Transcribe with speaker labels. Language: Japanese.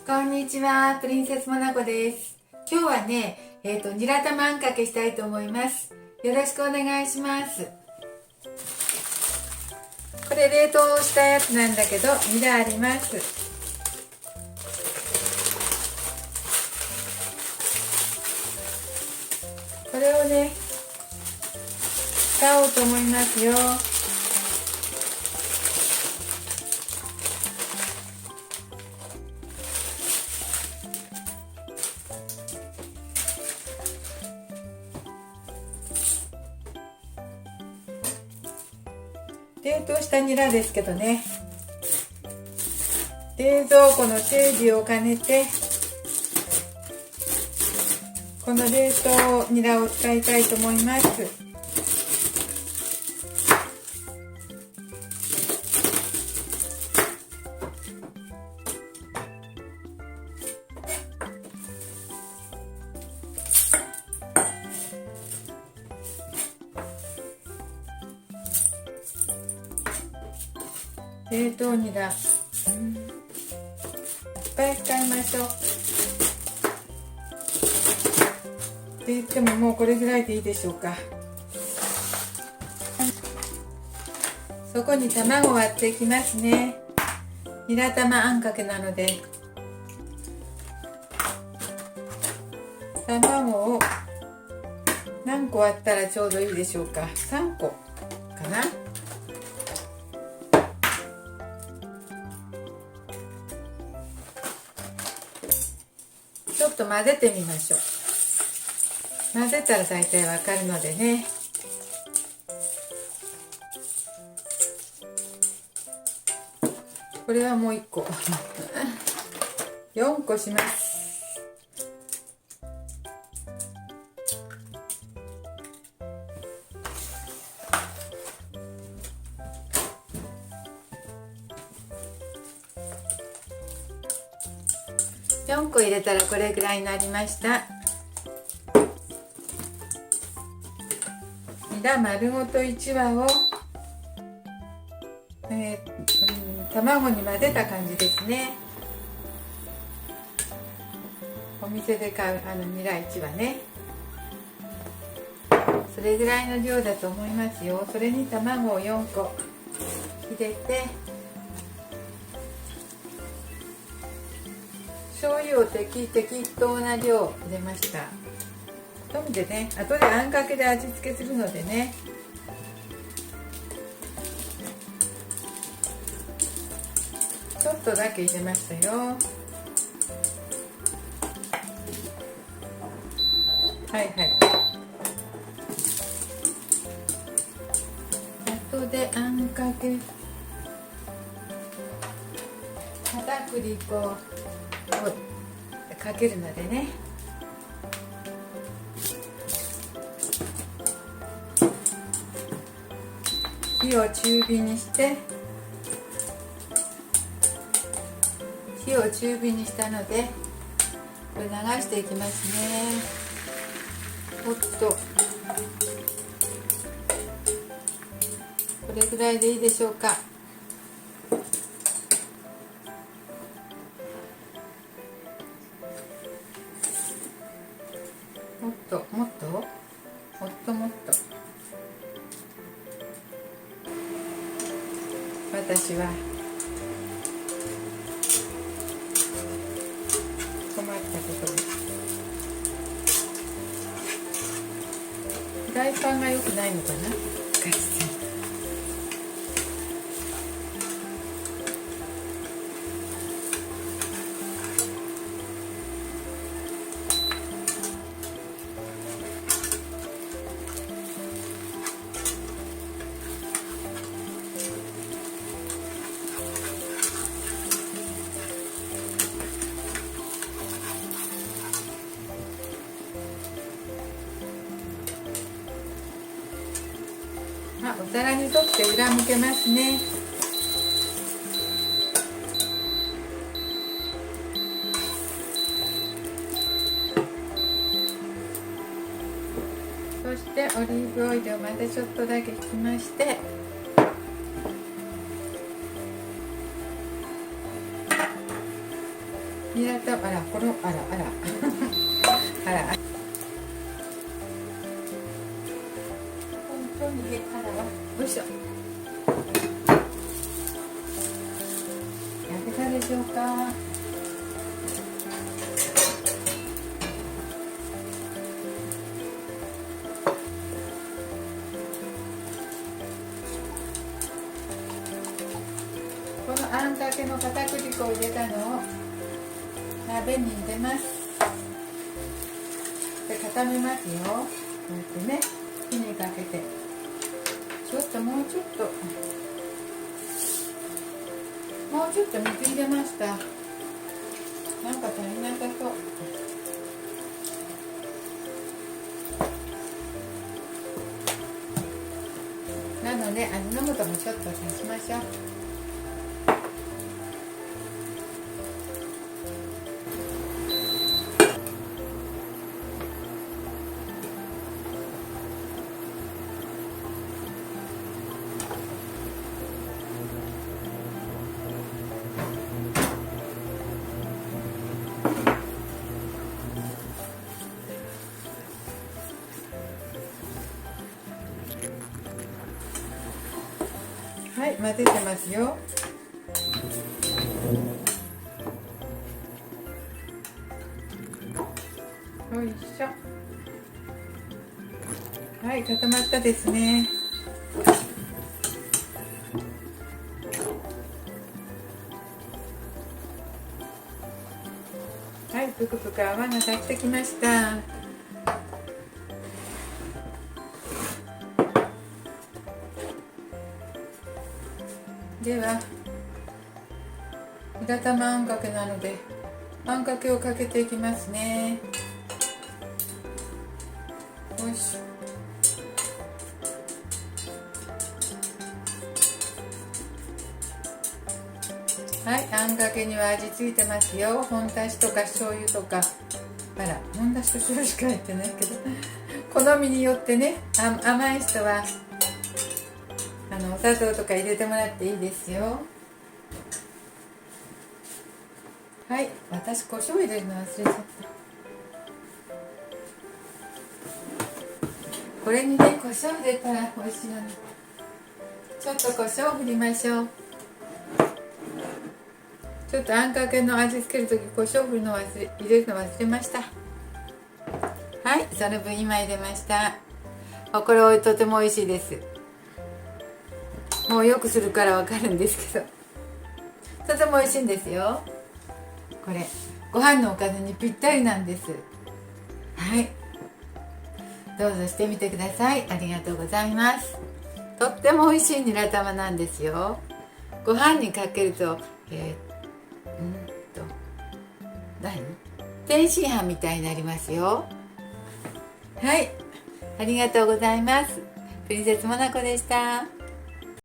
Speaker 1: こんにちは、プリンセスモナコです。今日はね、ニラ玉あんかけしたいと思います。よろしくお願いします。これ冷凍したやつなんだけど、ニラあります。これをね、使おうと思いますよ。冷凍したニラですけどね、冷蔵庫の整理を兼ねてこの冷凍ニラを使いたいと思います。冷凍ニラ、いっぱい使いましょう。って言ってももうこれぐらいでいいでしょうか。そこに卵を割っていきますね。ニラ玉あんかけなので、卵を何個割ったらちょうどいいでしょうか。3個かな。ちょっと混ぜてみましょう。混ぜたら大体わかるのでね。これはもう1個4個します。4個入れたらこれぐらいになりました。ニラ丸ごと1羽を、卵に混ぜた感じですね。お店で買うニラ1羽ね、それぐらいの量だと思いますよ。それに卵を4個入れて、醤油を適当な量入れました。とみでね、後であんかけで味付けするのでね。ちょっとだけ入れましたよ。はいはい。後であんかけ、片栗粉をかけるのでね。火を中火にして、火を中火にしたので、これ流していきますね。おっと、これぐらいでいいでしょうか。もっと私は困ったことです。フライパンが良くないのかな。お皿に取って裏向けますね。そしてオリーブオイルをまたちょっとだけ引きまして、ニラと、あらこの、あらあらあら、本当にあらわ、よいしょ。焼けたでしょうか。このあんかけの片栗粉を入れたのを鍋に入れます。で固めますよ。こうやってね、火にかけて、ちょっともうちょっと水入れました。なんか足りなさそう。なので味の素もちょっと足しましょう。はい、混ぜてますよ。よいしょ。はい、固まったですね。はい、ぷくぷく泡が立ってきました。では白玉あんかけなのであんかけをかけていきますね。よいしょ。はい、あんかけには味付いてますよ。本だしとか醤油とか、あら、本だしと醤油しか入ってないけど好みによってね、甘い人はお砂糖とか入れてもらっていいですよ。はい、私胡椒入れるの忘れちゃった。これにね、胡椒入れたら美味しいのに、ちょっと胡椒振りましょう。ちょっとあんかけの味付けるとき胡椒振るの入れるの忘れました。はい、その分今入れました。これとても美味しいです。もうよくするからわかるんですけど、とても美味しいんですよ。これご飯のおかずにぴったりなんです。はい、どうぞしてみてください。ありがとうございます。とっても美味しいニラ玉なんですよ。ご飯にかけると天津飯みたいになりますよ。はい、ありがとうございます。プリンセスモナコでした。